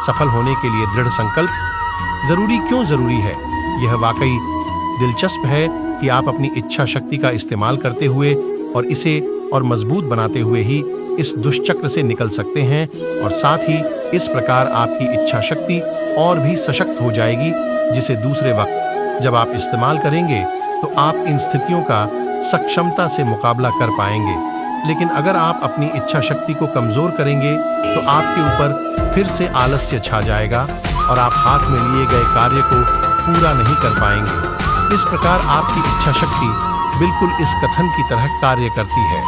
सफल होने के लिए दृढ़ संकल्प जरूरी क्यों जरूरी है? यह वाकई दिलचस्प है कि आप अपनी इच्छा शक्ति का इस्तेमाल करते हुए और इसे और मजबूत बनाते हुए ही इस दुष्चक्र से निकल सकते हैं और साथ ही इस प्रकार आपकी इच्छा शक्ति और भी सशक्त हो जाएगी, जिसे दूसरे वक्त जब आप इस्तेमाल करेंगे तो आप इन स्थितियों का सक्षमता से मुकाबला कर पाएंगे। लेकिन अगर आप अपनी इच्छा शक्ति को कमजोर करेंगे तो आपके ऊपर फिर से आलस्य छा जाएगा और आप हाथ में लिए गए कार्य को पूरा नहीं कर पाएंगे। इस प्रकार आपकी इच्छा शक्ति बिल्कुल इस कथन की तरह कार्य करती है।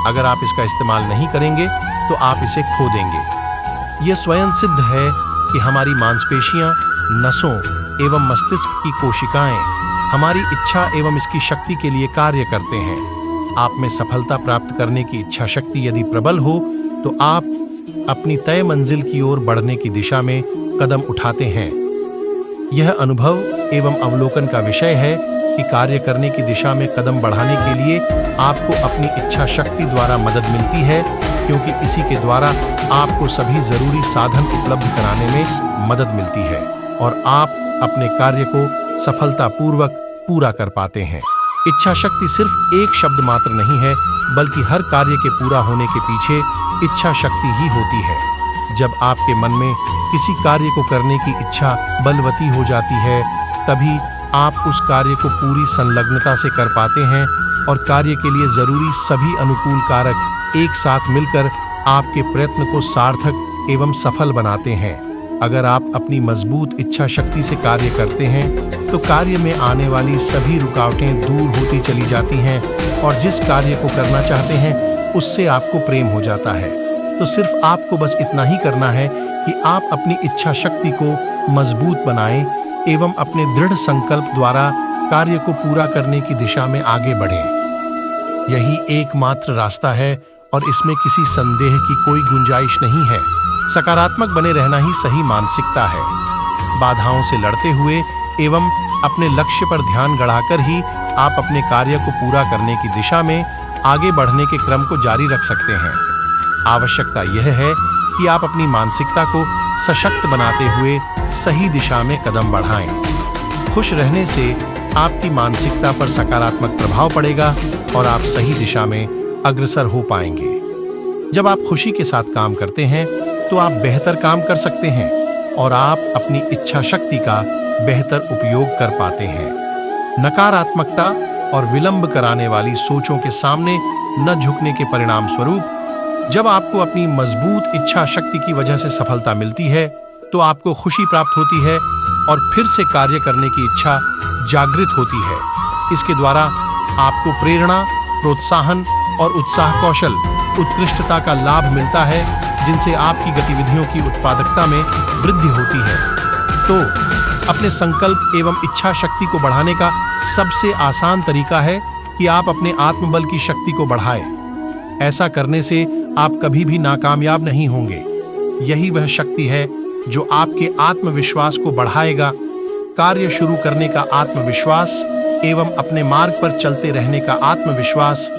अगर आप इसका इस्तेमाल नहीं करेंगे तो आप इसे खो देंगे। यह स्वयं सिद्ध है कि हमारी मांसपेशियां, नसों एवं मस्तिष्क की कोशिकाएं हमारी इच्छा एवं इसकी शक्ति के लिए कार्य करते हैं। आप में सफलता प्राप्त करने की इच्छा शक्ति यदि प्रबल हो तो आप अपनी तय मंजिल की ओर बढ़ने की दिशा में कदम उठाते हैं। यह अनुभव एवं अवलोकन का विषय है कि कार्य करने की दिशा में कदम बढ़ाने के लिए आपको अपनी इच्छा शक्ति द्वारा मदद मिलती है, क्योंकि इसी के द्वारा आपको सभी जरूरी साधन उपलब्ध कराने में मदद मिलती है और आप अपने कार्य को सफलतापूर्वक पूरा कर पाते हैं। इच्छा शक्ति सिर्फ एक शब्द मात्र नहीं है, बल्कि हर कार्य के पूरा होने के पीछे इच्छा शक्ति ही होती है। जब आपके मन में किसी कार्य को करने की इच्छा बलवती हो जाती है, तभी आप उस कार्य को पूरी संलग्नता से कर पाते हैं और कार्य के लिए जरूरी सभी अनुकूल कारक एक साथ मिलकर आपके प्रयत्न को सार्थक एवं सफल बनाते हैं। अगर आप अपनी मजबूत इच्छा शक्ति से कार्य करते हैं तो कार्य में आने वाली सभी रुकावटें दूर होती चली जाती हैं और जिस कार्य को करना चाहते हैं उससे आपको प्रेम हो जाता है। तो सिर्फ आपको बस इतना ही करना है कि आप अपनी इच्छा शक्ति को मजबूत बनाएं एवं अपने दृढ़ संकल्प द्वारा कार्य को पूरा करने की दिशा में आगे बढ़ें। यही एकमात्र रास्ता है और इसमें किसी संदेह की कोई गुंजाइश नहीं है। सकारात्मक बने रहना ही सही मानसिकता है। बाधाओं से लड़ते हुए एवं अपने लक्ष्य पर ध्यान गड़ाकर ही आप अपने कार्य को पूरा करने की दिशा में आगे बढ़ने के क्रम को जारी रख सकते हैं। आवश्यकता यह है कि आप अपनी मानसिकता को सशक्त बनाते हुए सही दिशा में कदम बढ़ाएं। खुश रहने से आपकी मानसिकता पर सकारात्मक प्रभाव पड़ेगा और आप सही दिशा में अग्रसर हो पाएंगे। जब आप खुशी के साथ काम करते हैं तो आप बेहतर काम कर सकते हैं और आप अपनी इच्छा शक्ति का बेहतर उपयोग कर पाते हैं। नकारात्मकता और विलंब कराने वाली सोचों के सामने न झुकने के परिणाम स्वरूप जब आपको अपनी मजबूत इच्छा शक्ति की वजह से सफलता मिलती है तो आपको खुशी प्राप्त होती है और फिर से कार्य करने की इच्छा जागृत होती है। इसके द्वारा आपको प्रेरणा, प्रोत्साहन और उत्साह कौशल उत्कृष्टता का लाभ मिलता है, जिनसे आपकी गतिविधियों की उत्पादकता में वृद्धि होती है। तो अपने संकल्प एवं इच्छा शक्ति को बढ़ाने का सबसे आसान तरीका है कि आप अपने आत्मबल की शक्ति को बढ़ाएं। ऐसा करने से आप कभी भी नाकामयाब नहीं होंगे। यही वह शक्ति है जो आपके आत्मविश्वास को बढ़ाएगा। कार्य शुरू करने का आत्मविश्वास एवं अपने मार्ग पर चलते रहने का आत्मविश्वास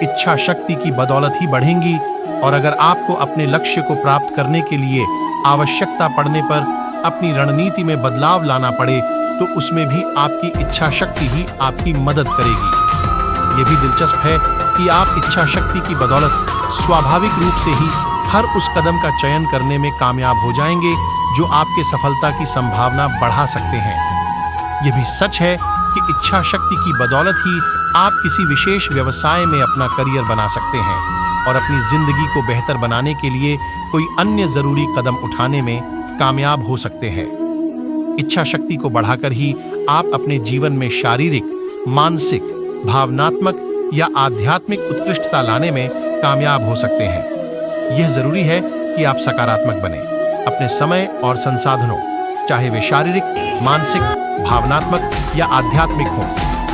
इच्छा शक्ति की बदौलत ही बढ़ेंगी और अगर आपको अपने लक्ष्य को प्राप्त करने के लिए आवश्यकता पड़ने पर अपनी रणनीति में बदलाव लाना पड़े तो उसमें भी आपकी इच्छा शक्ति ही आपकी मदद करेगी। ये भी दिलचस्प है कि आप इच्छा शक्ति की बदौलत स्वाभाविक रूप से ही हर उस कदम का चयन करने में कामयाब हो जाएंगे जो आपके सफलता की संभावना बढ़ा सकते हैं। यह भी सच है कि इच्छा शक्ति की बदौलत ही आप किसी विशेष व्यवसाय में अपना करियर बना सकते हैं और अपनी जिंदगी को बेहतर बनाने के लिए कोई अन्य जरूरी कदम उठाने में कामयाब हो सकते हैं। इच्छा शक्ति को बढ़ाकर ही आप अपने जीवन में शारीरिक, मानसिक, भावनात्मक या आध्यात्मिक उत्कृष्टता लाने में कामयाब हो सकते हैं। यह जरूरी है कि आप सकारात्मक बने। अपने समय और संसाधनों, चाहे वे शारीरिक, मानसिक, भावनात्मक या आध्यात्मिक हों,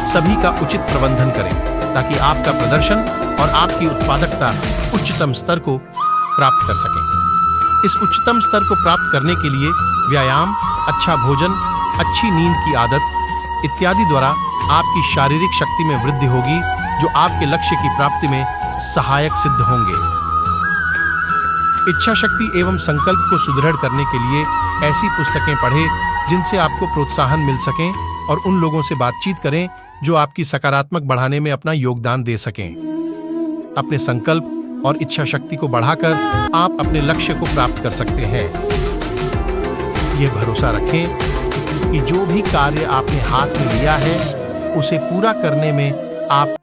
सभी का उचित प्रबंधन करें ताकि आपका प्रदर्शन और आपकी उत्पादकता उच्चतम स्तर को प्राप्त कर सकें। इस उच्चतम स्तर को प्राप्त करने के लिए व्यायाम, अच्छा भोजन, अच्छी नींद की आदत इत्यादि द्वारा आपकी शारीरिक शक्ति में वृद्धि होगी जो आपके लक्ष्य की प्राप्ति में सहायक सिद्ध होंगे। इच्छा शक्ति एवं संकल्प को सुदृढ़ करने के लिए ऐसी पुस्तकें पढ़ें जिनसे आपको प्रोत्साहन मिल सकें और उन लोगों से बातचीत करें जो आपकी सकारात्मक बढ़ाने में अपना योगदान दे सकें। अपने संकल्प और इच्छा शक्ति को बढ़ाकर आप अपने लक्ष्य को प्राप्त कर सकते हैं। यह भरोसा रखें कि जो भी कार्य आपने हाथ में लिया है उसे पूरा करने में आप